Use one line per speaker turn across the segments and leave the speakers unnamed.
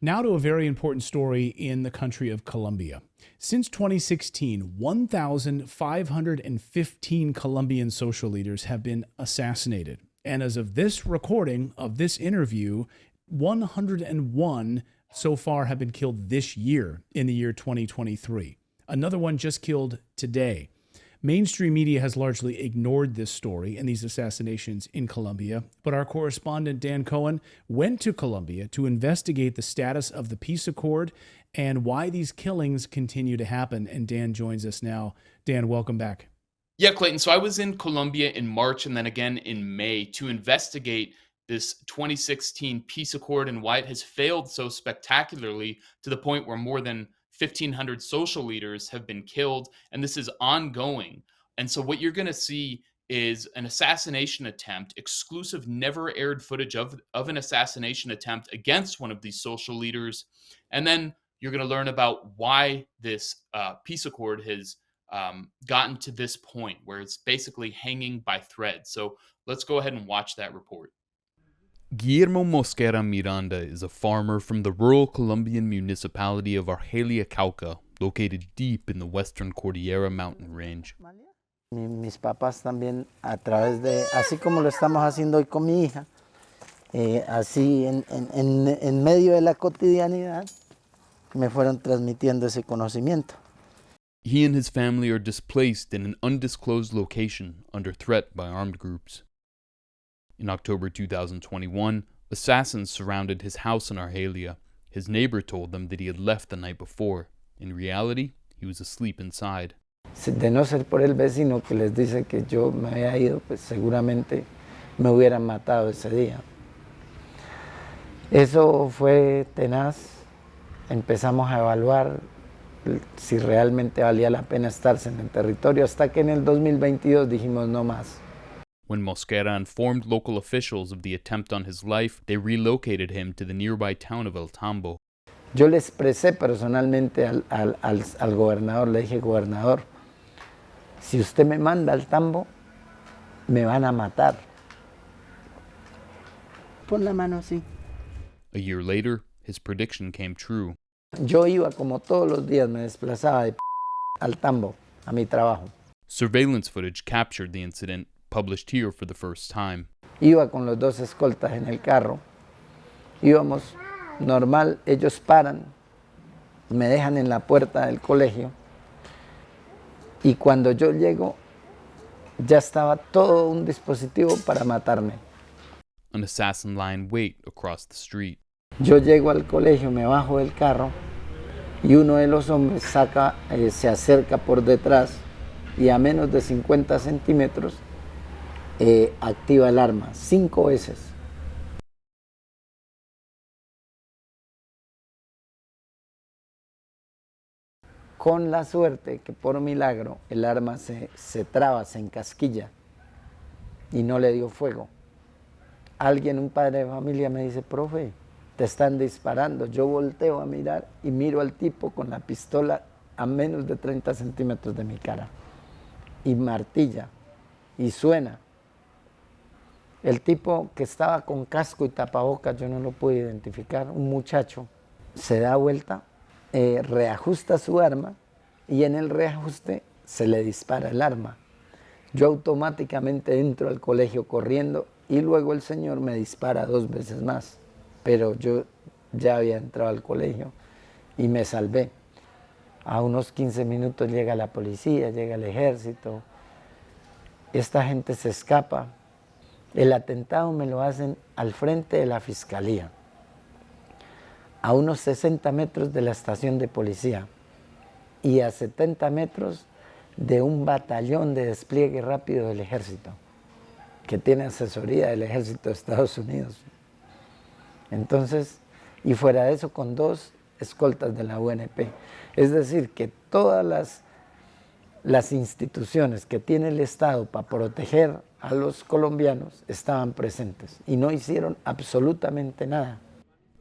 Now to a very important story in the country of Colombia. Since 2016, 1,515 Colombian social leaders have been assassinated. And as of this recording of this interview, 101 so far have been killed this year, in the year 2023. Another one just killed today. Mainstream media has largely ignored this story and these assassinations in Colombia, but our correspondent Dan Cohen went to Colombia to investigate the status of the peace accord and why these killings continue to happen. And Dan joins us now. Dan, welcome back.
Yeah, Clayton. So I was in Colombia in March and then again in May to investigate this 2016 peace accord and why it has failed so spectacularly to the point where more than 1,500 social leaders have been killed, and this is ongoing. And so what you're going to see is an assassination attempt, exclusive, never aired footage of an assassination attempt against one of these social leaders. And then you're going to learn about why this peace accord has gotten to this point where it's basically hanging by threads. So let's go ahead and watch that report.
Guillermo Mosquera Miranda is a farmer from the rural Colombian municipality of Argelia Cauca, located deep in the western Cordillera mountain range.
Mis papás también, a través de, así como lo estamos haciendo hoy con mi hija, así en medio de la cotidianidad, me fueron transmitiendo ese conocimiento.
He and his family are displaced in an undisclosed location under threat by armed groups. In October 2021, assassins surrounded his house in Argelia. His neighbor told them that he had left the night before. In reality, he was asleep inside.
De no ser por el vecino que les dice que yo me había ido, pues seguramente me hubieran matado ese día. Eso fue tenaz. Empezamos a evaluar si realmente valía la pena estarse en el territorio, hasta que en el 2022 dijimos no más.
When Mosquera informed local officials of the attempt on his life, they relocated him to the nearby town of El Tambo.
Yo le expresé personalmente al gobernador, le dije, gobernador, si usted me manda al Tambo, me van a matar. Pon la mano así.
A year later, his prediction came true.
Yo iba como todos los días, me desplazaba de al Tambo, a mi trabajo.
Surveillance footage captured the incident, published here for the first time.
Iba con los dos escoltas en el carro. Íbamos normal, ellos paran, me dejan en la puerta del colegio. Y cuando yo llego, ya estaba todo un dispositivo para matarme.
An assassin lying wait across the street.
Yo llego al colegio, me bajo del carro y uno de los hombres se acerca por detrás y a menos de 50 centímetros activa el arma 5 veces. Con la suerte que por milagro el arma se traba, se encasquilla y no le dio fuego. Alguien, un padre de familia me dice, profe, te están disparando. Yo volteo a mirar y miro al tipo con la pistola a menos de 30 centímetros de mi cara. Y martilla, y suena. El tipo que estaba con casco y tapabocas, yo no lo pude identificar, un muchacho, se da vuelta, reajusta su arma y en el reajuste se le dispara el arma. Yo automáticamente entro al colegio corriendo y luego el señor me dispara 2 veces más. Pero yo ya había entrado al colegio y me salvé. A unos 15 minutos llega la policía, llega el ejército. Esta gente se escapa. El atentado me lo hacen al frente de la fiscalía, a unos 60 metros de la estación de policía y a 70 metros de un batallón de despliegue rápido del ejército, que tiene asesoría del ejército de Estados Unidos. Entonces, y fuera de eso, con 2 escoltas de la UNP. Es decir, que todas las instituciones que tiene el Estado para proteger a los colombianos estaban presentes y no hicieron absolutamente nada.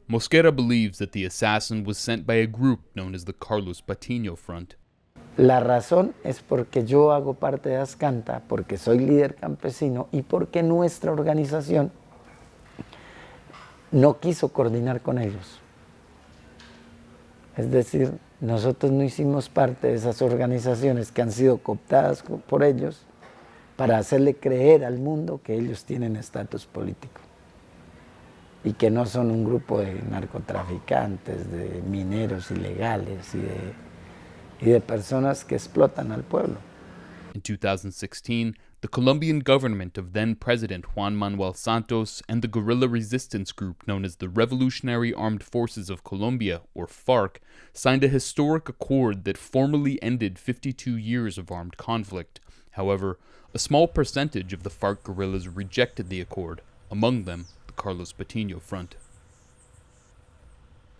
Mosquera believes that the assassin was sent by a group known as the Carlos Patiño Front.
La razón es porque yo hago parte de Ascanta, porque soy líder campesino y porque nuestra organización no quiso coordinar con ellos. Es decir, nosotros no hicimos parte de esas organizaciones que han sido cooptadas por ellos para hacerle creer al mundo que ellos tienen estatus político y que no son un grupo de narcotraficantes, de mineros ilegales y de personas que explotan al pueblo.
In 2016, the Colombian government of then-President Juan Manuel Santos and the guerrilla resistance group known as the Revolutionary Armed Forces of Colombia, or FARC, signed a historic accord that formally ended 52 years of armed conflict. However, a small percentage of the FARC guerrillas rejected the accord, among them the Carlos Patino Front.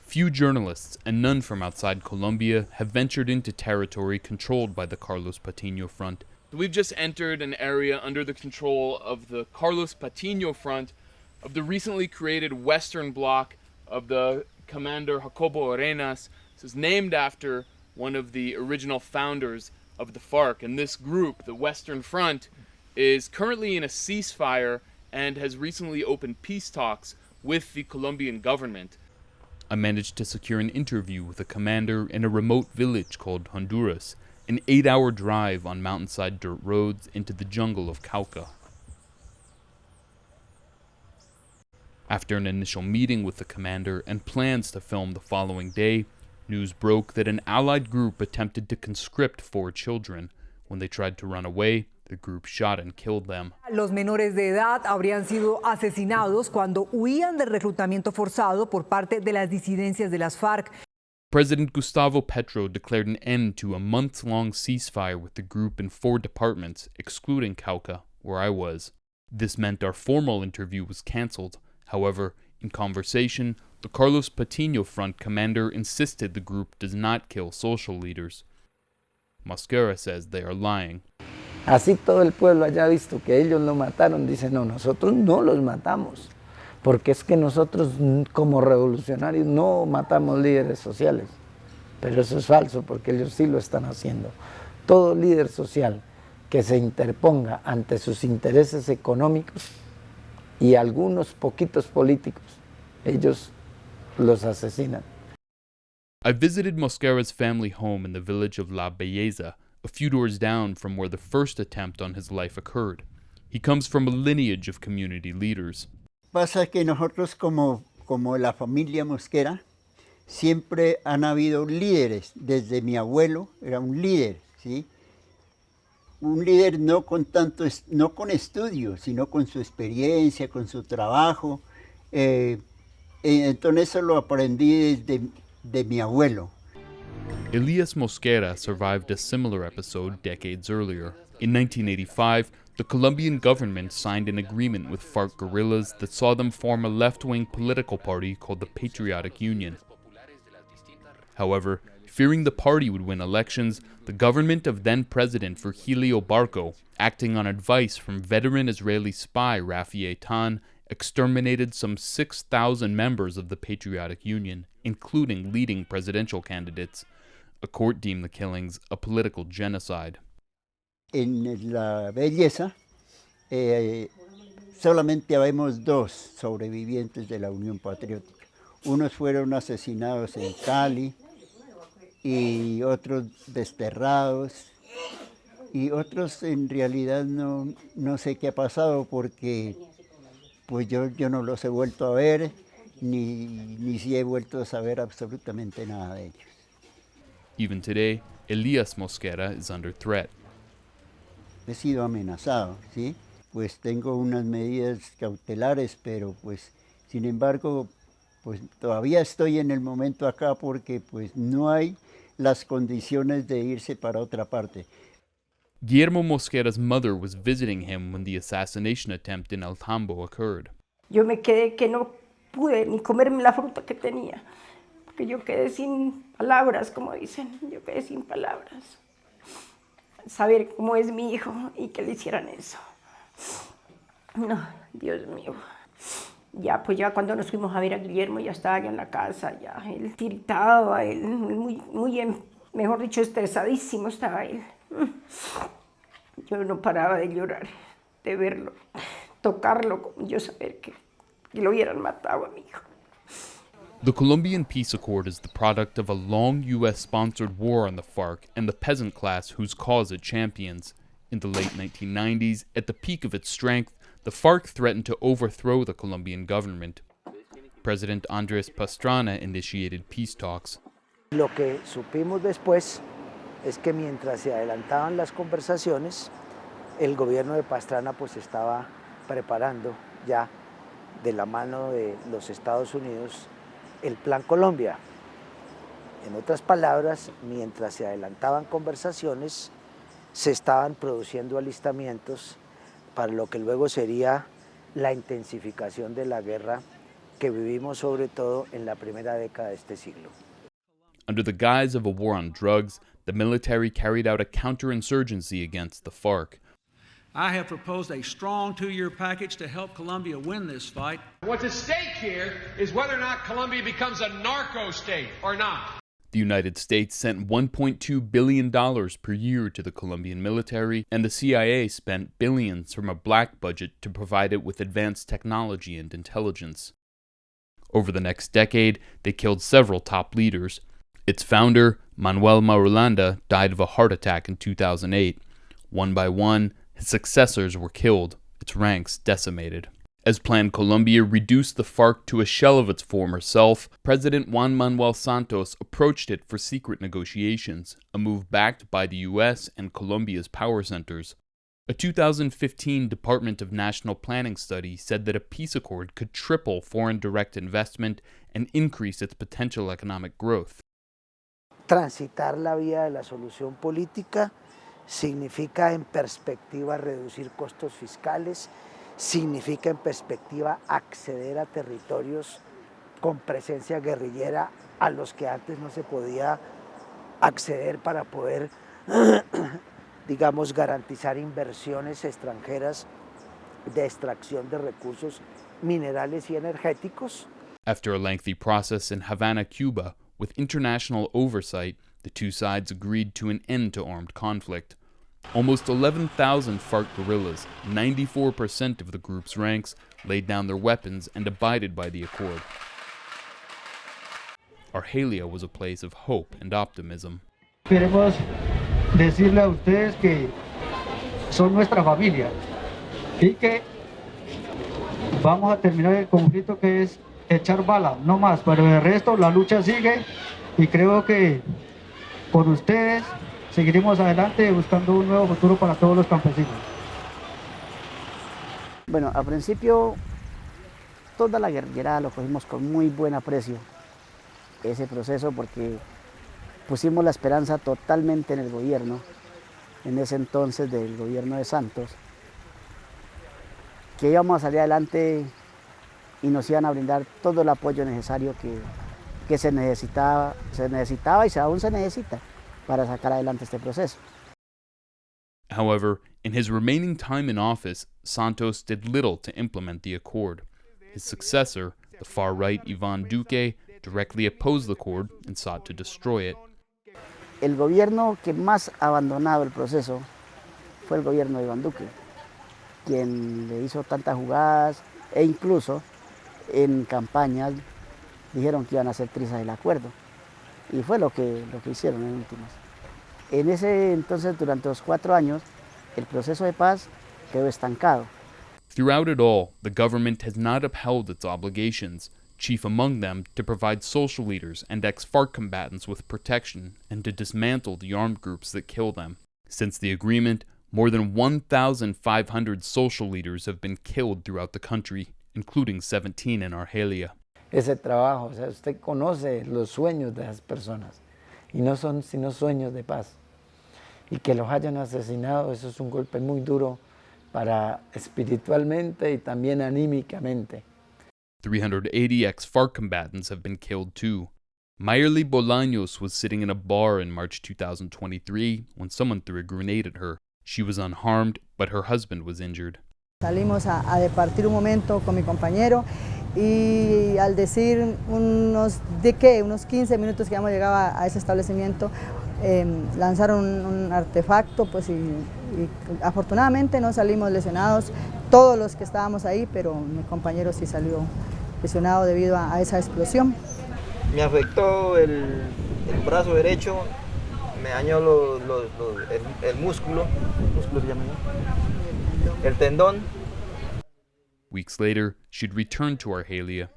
Few journalists, and none from outside Colombia, have ventured into territory controlled by the Carlos Patino Front.
We've just entered an area under the control of the Carlos Patino Front of the recently created Western Bloc of the commander Jacobo Arenas. This is named after one of the original founders of the FARC. And this group, the Western Front, is currently in a ceasefire and has recently opened peace talks with the Colombian government.
I managed to secure an interview with a commander in a remote village called Honduras, an 8-hour drive on mountainside dirt roads into the jungle of Cauca. After an initial meeting with the commander and plans to film the following day, news broke that an allied group attempted to conscript 4 children. When they tried to run away, the group shot and killed them.
Los menores de edad habrían sido asesinados cuando huían del reclutamiento forzado por parte de las disidencias de las FARC.
President Gustavo Petro declared an end to a months-long ceasefire with the group in 4 departments, excluding Cauca, where I was. This meant our formal interview was cancelled. However, in conversation, the Carlos Patino Front commander insisted the group does not kill social leaders. Mosquera says they are lying.
Así todo el pueblo haya visto que ellos lo mataron, dice, no, nosotros no los matamos, porque es que nosotros como revolucionarios no matamos líderes sociales. Pero eso es falso, porque ellos sí lo están haciendo. Todo líder social que se interponga ante sus intereses económicos y algunos poquitos políticos, ellos los asesinan.
I visited Mosquera's family home in the village of La Belleza, a few doors down from where the first attempt on his life occurred. He comes from a lineage of community leaders.
Pasa que nosotros como la familia Mosquera siempre han habido líderes. Desde mi abuelo era un líder, ¿sí? Un líder no con estudios, sino con su experiencia, con su trabajo. Entonces eso lo aprendí de mi abuelo.
Elias Mosquera survived a similar episode decades earlier. In 1985, the Colombian government signed an agreement with FARC guerrillas that saw them form a left-wing political party called the Patriotic Union. However, fearing the party would win elections, the government of then-President Virgilio Barco, acting on advice from veteran Israeli spy Rafi Eitan, exterminated some 6,000 members of the Patriotic Union, including leading presidential candidates. A court deemed the killings a political genocide.
En La Belleza solamente habemos 2 sobrevivientes de la Unión Patriótica. Unos fueron asesinados en Cali y otros desterrados y otros en realidad no sé qué ha pasado porque pues yo no los he vuelto a ver ni si he vuelto a saber absolutamente nada de ellos.
Even today, Elias Mosquera is under threat.
He sido amenazado, ¿sí? Pues tengo unas medidas cautelares, pero pues sin embargo, pues todavía estoy en el momento acá porque pues no hay las condiciones de irse para otra parte.
Guillermo Mosquera's mother was visiting him when the assassination attempt in El Tambo occurred.
Yo me quedé que no pude ni comerme la fruta que tenía, porque yo quedé sin palabras, como dicen, yo quedé sin palabras. Saber cómo es mi hijo y que le hicieran eso. No, Dios mío. Ya, pues ya cuando nos fuimos a ver a Guillermo, ya estaba ya en la casa, ya él tiritaba, él mejor dicho, estresadísimo estaba él. Yo no paraba de llorar, de verlo, tocarlo, yo saber que lo hubieran matado a mi hijo.
The Colombian peace accord is the product of a long U.S.-sponsored war on the FARC and the peasant class whose cause it champions. In the late 1990s, at the peak of its strength, the FARC threatened to overthrow the Colombian government. President Andrés Pastrana initiated peace talks.
Lo que supimos después es que mientras se adelantaban las conversaciones, el gobierno de Pastrana pues estaba preparando ya de la mano de los Estados Unidos el Plan Colombia. En otras palabras, mientras se adelantaban conversaciones, se estaban produciendo alistamientos para lo que luego sería la intensificación de la guerra que vivimos sobre todo en la primera década de este siglo.
Under the guise of a war on drugs, the military carried out a counterinsurgency against the FARC.
I have proposed a strong 2-year package to help Colombia win this fight.
What's at stake here is whether or not Colombia becomes a narco state or not.
The United States sent $1.2 billion per year to the Colombian military, and the CIA spent billions from a black budget to provide it with advanced technology and intelligence. Over the next decade, they killed several top leaders. Its founder, Manuel Marulanda, died of a heart attack in 2008. One by one, his successors were killed, its ranks decimated. As Plan Colombia reduced the FARC to a shell of its former self, President Juan Manuel Santos approached it for secret negotiations, a move backed by the U.S. and Colombia's power centers. A 2015 Department of National Planning study said that a peace accord could triple foreign direct investment and increase its potential economic growth.
Transitar la vía de la solución política significa en perspectiva reducir costos fiscales, significa en perspectiva acceder a territorios con presencia guerrillera a los que antes no se podía acceder para poder, digamos, garantizar inversiones extranjeras de extracción de recursos minerales y energéticos.
After a lengthy process in Havana, Cuba, with international oversight, the two sides agreed to an end to armed conflict. Almost 11,000 FARC guerrillas, 94% of the group's ranks, laid down their weapons and abided by the accord. Argelia was a place of hope and optimism.
Queremos decirle a ustedes que son nuestra familia y que vamos a terminar el conflicto, que es echar bala, no más, pero el resto la lucha sigue y creo que con ustedes seguiremos adelante buscando un nuevo futuro para todos los campesinos.
Bueno, al principio toda la guerrillera lo cogimos con muy buen aprecio, ese proceso, porque pusimos la esperanza totalmente en el gobierno, en ese entonces del gobierno de Santos, que íbamos a salir adelante y nos iban a brindar todo el apoyo necesario que se necesitaba y aún se necesita para sacar adelante este proceso.
However, in his remaining time in office, Santos did little to implement the accord. His successor, the far-right Iván Duque, directly opposed the accord and sought to destroy it.
El gobierno que más ha abandonado el proceso fue el gobierno de Iván Duque, quien le hizo tantas jugadas e incluso en campañas dijeron que iban a hacer trizas del acuerdo. Y fue lo que hicieron en últimas. En ese entonces, durante los 4 años, el proceso de paz quedó estancado.
Throughout it all, the government has not upheld its obligations, chief among them to provide social leaders and ex-FARC combatants with protection and to dismantle the armed groups that kill them. Since the agreement, more than 1,500 social leaders have been killed throughout the country, including 17 in Argelia.
Ese trabajo, o sea, usted conoce los sueños de esas personas y no son sino sueños de paz. Y que los hayan asesinado, eso es un golpe muy duro para espiritualmente y también anímicamente.
380 ex-FARC combatants have been killed too. Mayerly Bolaños was sitting in a bar in March 2023 when someone threw a grenade at her. She was unharmed, but her husband was injured.
Salimos a departir un momento con mi compañero y al decir unos 15 minutos que hemos llegado a ese establecimiento, lanzaron un artefacto, pues y afortunadamente no salimos lesionados todos los que estábamos ahí, pero mi compañero sí salió lesionado debido a esa explosión.
Me afectó el brazo derecho, me dañó el músculo se llama, ¿no? El tendón.
Weeks later, she'd returned to Argelia.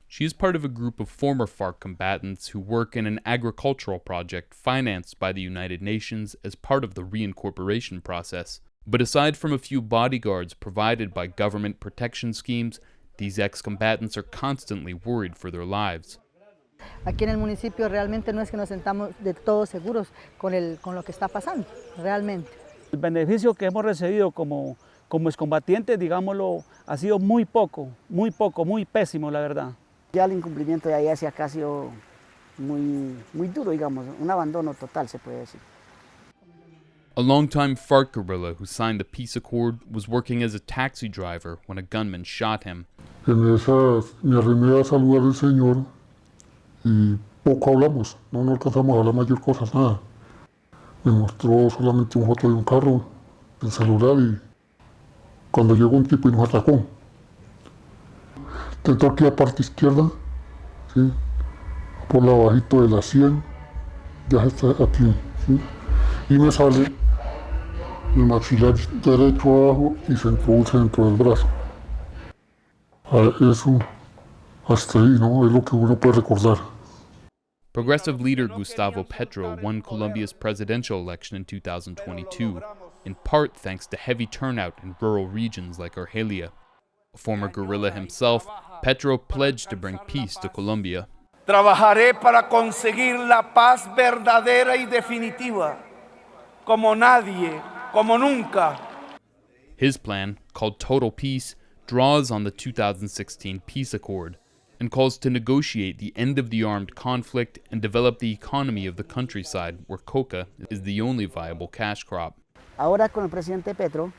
She is part of a group of former FARC combatants who work in an agricultural project financed by the United Nations as part of the reincorporation process. But aside from a few bodyguards provided by government protection schemes, these ex-combatants are constantly worried for their lives.
Aquí en el municipio realmente no es que nos sentamos de todos seguros con lo que está pasando, realmente.
El beneficio que hemos recibido como excombatientes, digámoslo, ha sido muy poco, muy pésimo, la verdad.
Ya el incumplimiento de ahí hacia acá ha sido muy duro, digamos, un abandono total, se puede decir.
A longtime FARC guerrilla who signed the peace accord was working as a taxi driver when a gunman shot him.
En esas me arrimé a saludar al señor y poco hablamos, no alcanzamos a hablar mayor cosa, nada. Me mostró solamente una foto de un carro, el celular, y cuando llegó un tipo y nos atacó. Entró aquí a parte izquierda, ¿sí? Por la bajito de la 100, ya está aquí, ¿sí? Y me sale el maxilar derecho abajo y se introduce dentro del brazo. Eso, hasta ahí, ¿no? Es lo que uno puede recordar.
Progressive leader Gustavo Petro won Colombia's presidential election in 2022, in part thanks to heavy turnout in rural regions like Argelia. A former guerrilla himself, Petro pledged to bring peace to Colombia.
Trabajaré para conseguir la paz verdadera y definitiva, como nadie, como nunca.
His plan, called Total Peace, draws on the 2016 peace accord and calls to negotiate the end of the armed conflict and develop the economy of the countryside where coca is the only viable cash crop.
Ahora con el presidente Petro,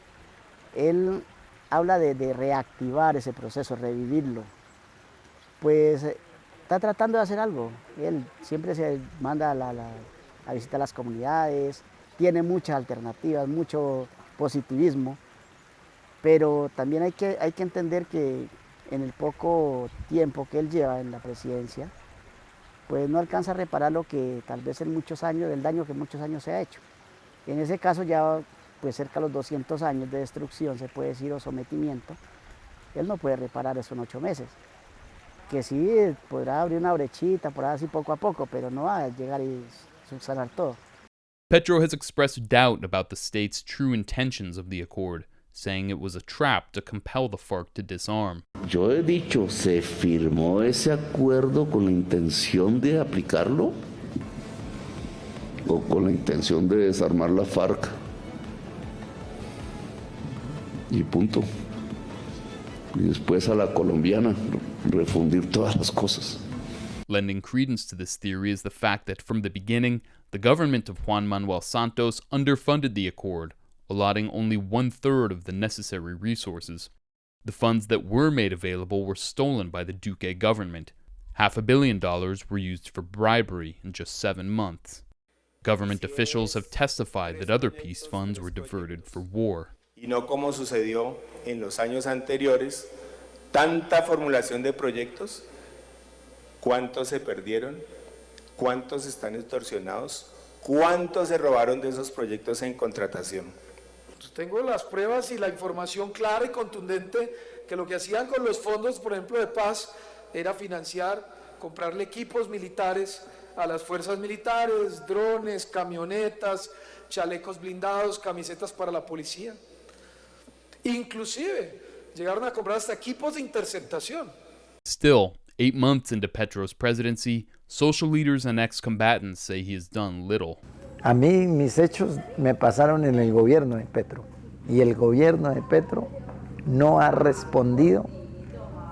él habla de reactivar ese proceso, revivirlo. Pues está tratando de hacer algo. Él siempre se manda a visitar las comunidades, tiene muchas alternativas, mucho positivismo, pero también hay que entender que en el poco tiempo que él lleva en la presidencia, pues no alcanza a reparar lo que tal vez en muchos años, el daño que en muchos años se ha hecho. En ese caso ya pues cerca de los 200 años de destrucción, se puede decir, o sometimiento, él no puede reparar eso en 8 meses. Que sí podrá abrir una brechita por así poco a poco, pero no va a llegar y subsanar todo.
Petro has expressed doubt about the state's true intentions of the accord, saying it was a trap to compel the FARC to disarm.
Yo he dicho, ¿se firmó ese acuerdo con la intención de aplicarlo? ¿O con la intención de desarmar la FARC? Y punto. Y después a la colombiana, refundir todas las cosas.
Lending credence to this theory is the fact that from the beginning, the government of Juan Manuel Santos underfunded the accord, allotting only 1/3 of the necessary resources. The funds that were made available were stolen by the Duque government. $500 million were used for bribery in just 7 months. Government officials have testified that other peace funds were diverted for war.
Y no como sucedió en los años anteriores, tanta formulación de proyectos, cuántos se perdieron, cuántos están extorsionados, cuántos se robaron de esos proyectos en contratación.
Tengo las pruebas y la información clara y contundente que lo que hacían con los fondos, por ejemplo, de paz, era financiar, comprarle equipos militares a las fuerzas militares, drones, camionetas, chalecos blindados, camisetas para la policía. Inclusive, llegaron a comprar hasta equipos de interceptación.
Still, 8 months into Petro's presidency, social leaders and ex-combatants say he has done little.
A mí mis hechos me pasaron en el gobierno de Petro y el gobierno de Petro no ha respondido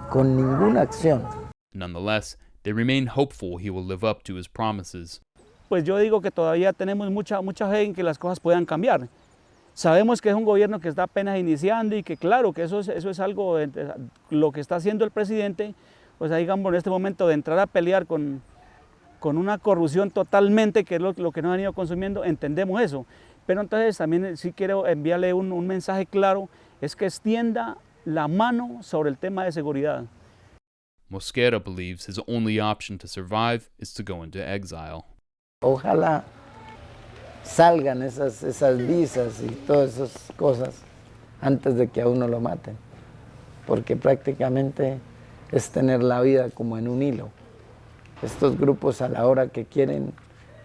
con ninguna acción.
Nonetheless, they remain hopeful he will live up to his promises.
Pues yo digo que todavía tenemos mucha fe en que las cosas puedan cambiar. Sabemos que es un gobierno que está apenas iniciando y que claro que eso es algo, lo que está haciendo el presidente, pues digamos en este momento de entrar a pelear con una corrupción totalmente, que es lo que nos han ido consumiendo, entendemos eso. Pero entonces también sí quiero enviarle un mensaje claro, es que extienda la mano sobre el tema de seguridad.
Mosquera believes his only option to survive is to go into exile.
Ojalá salgan esas visas y todas esas cosas antes de que a uno lo maten, porque prácticamente es tener la vida como en un hilo. Estos grupos a la hora que quieren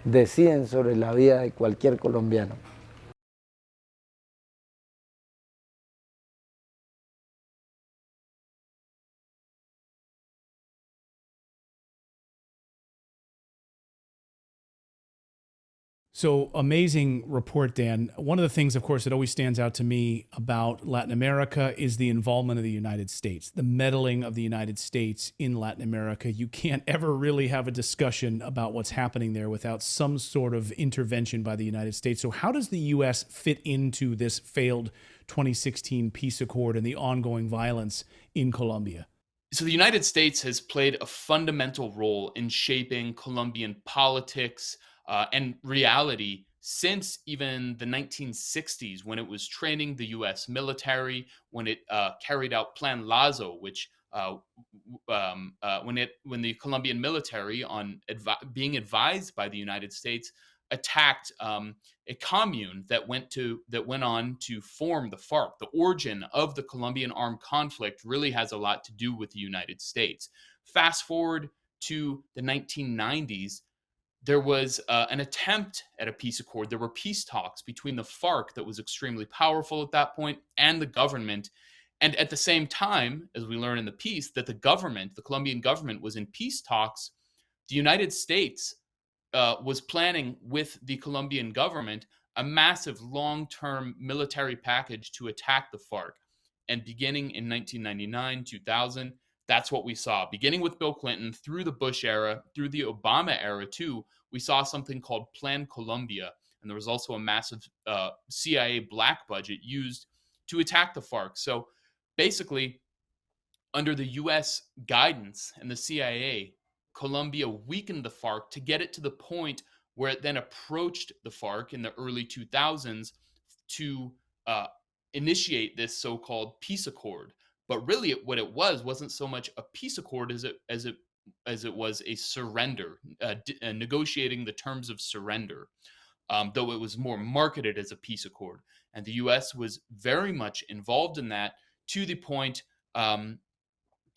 deciden sobre la vida de cualquier colombiano.
So amazing report, Dan. One of the things, of course, that always stands out to me about Latin America is the involvement of the United States, the meddling of the United States in Latin America. You can't ever really have a discussion about what's happening there without some sort of intervention by the United States. So how does the U.S. fit into this failed 2016 peace accord and the ongoing violence in Colombia?
So the United States has played a fundamental role in shaping Colombian politics, and reality since even the 1960s, when it was training the U.S. military, when it carried out Plan Lazo, which when the Colombian military, being advised by the United States, attacked a commune that went on to form the FARC. The origin of the Colombian armed conflict really has a lot to do with the United States. Fast forward to the 1990s. There was an attempt at a peace accord. There were peace talks between the FARC that was extremely powerful at that point and the government. And at the same time, as we learn in the piece, that the Colombian government was in peace talks, the United States was planning with the Colombian government a massive long-term military package to attack the FARC. And beginning in 1999, 2000, that's what we saw. Beginning with Bill Clinton, through the Bush era, through the Obama era too, we saw something called Plan Colombia. And there was also a massive CIA black budget used to attack the FARC. So basically, under the U.S. guidance and the CIA, Colombia weakened the FARC to get it to the point where it then approached the FARC in the early 2000s to initiate this so-called peace accord. But really, what it wasn't so much a peace accord as it was a surrender, negotiating the terms of surrender, though it was more marketed as a peace accord. And the U.S. was very much involved in that, to the point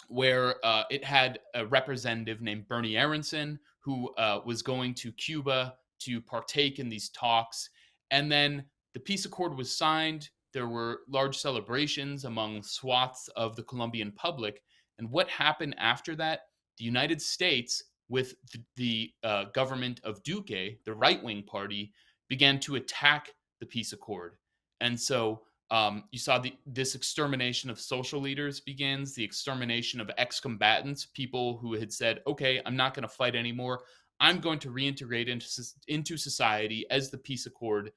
where it had a representative named Bernie Aronson, who was going to Cuba to partake in these talks. And then the peace accord was signed. There were large celebrations among swaths of the Colombian public. And what happened after that? The United States, with the government of Duque, the right-wing party, began to attack the peace accord. And so you saw this extermination of social leaders begins, the extermination of ex-combatants, people who had said, okay, I'm not going to fight anymore. I'm going to reintegrate into society as the peace accord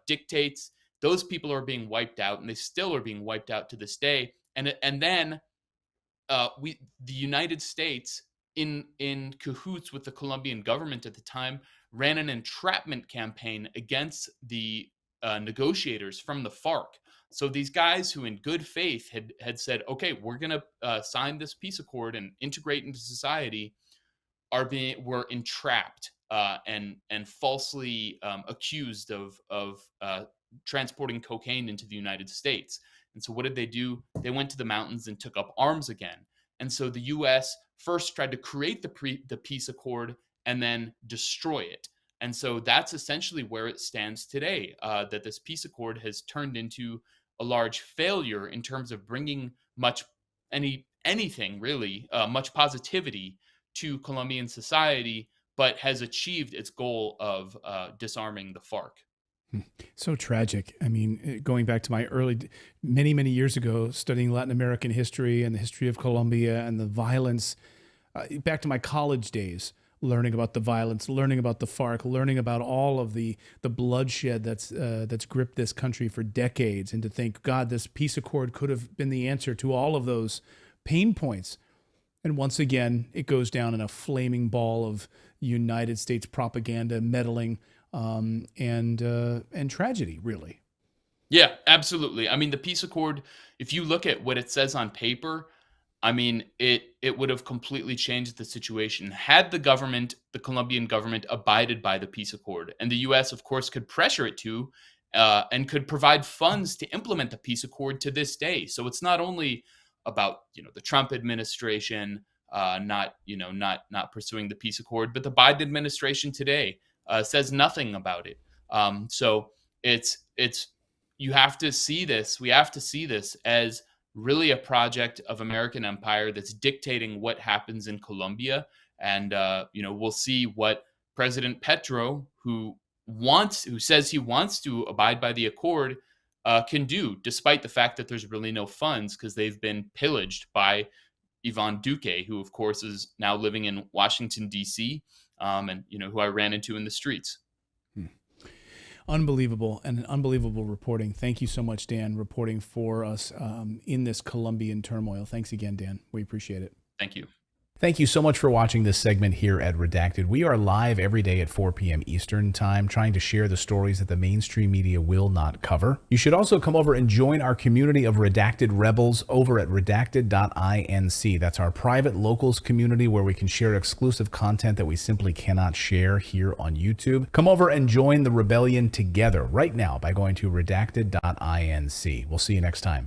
dictates. Those people are being wiped out, and they still are being wiped out to this day. And then the United States, in cahoots with the Colombian government at the time, ran an entrapment campaign against the negotiators from the FARC. So these guys who in good faith had said, okay, we're going to sign this peace accord and integrate into society, were entrapped and falsely accused of transporting cocaine into the United States. And so what did they do? They went to the mountains and took up arms again. And so the U.S. first tried to create the peace accord and then destroy it. And so that's essentially where it stands today, that this peace accord has turned into a large failure in terms of bringing anything really, much positivity to Colombian society, but has achieved its goal of disarming the FARC.
So tragic. I mean, going back to my many years ago, studying Latin American history and the history of Colombia and the violence, back to my college days, learning about the violence, learning about the FARC, learning about all of the bloodshed that's gripped this country for decades, and to think, God, this peace accord could have been the answer to all of those pain points. And once again, it goes down in a flaming ball of United States propaganda, meddling, and tragedy, really.
Yeah, absolutely. I mean, the peace accord, if you look at what it says on paper, I mean, it would have completely changed the situation had the Colombian government, abided by the peace accord. And the U.S., of course, could pressure it to, and could provide funds to implement the peace accord to this day. So it's not only about the Trump administration not pursuing the peace accord, but the Biden administration today says nothing about it. So it's you have to see this. We have to see this as really a project of American empire that's dictating what happens in Colombia. And, we'll see what President Petro, who says he wants to abide by the accord, can do, despite the fact that there's really no funds because they've been pillaged by Ivan Duque, who, of course, is now living in Washington, D.C., and, who I ran into in the streets.
Unbelievable, and an unbelievable reporting. Thank you so much, Dan, reporting for us in this Colombian turmoil. Thanks again, Dan. We appreciate it.
Thank you.
Thank you so much for watching this segment here at Redacted. We are live every day at 4 p.m. Eastern Time, trying to share the stories that the mainstream media will not cover. You should also come over and join our community of Redacted Rebels over at redacted.inc. That's our private locals community where we can share exclusive content that we simply cannot share here on YouTube. Come over and join the rebellion together right now by going to redacted.inc. We'll see you next time.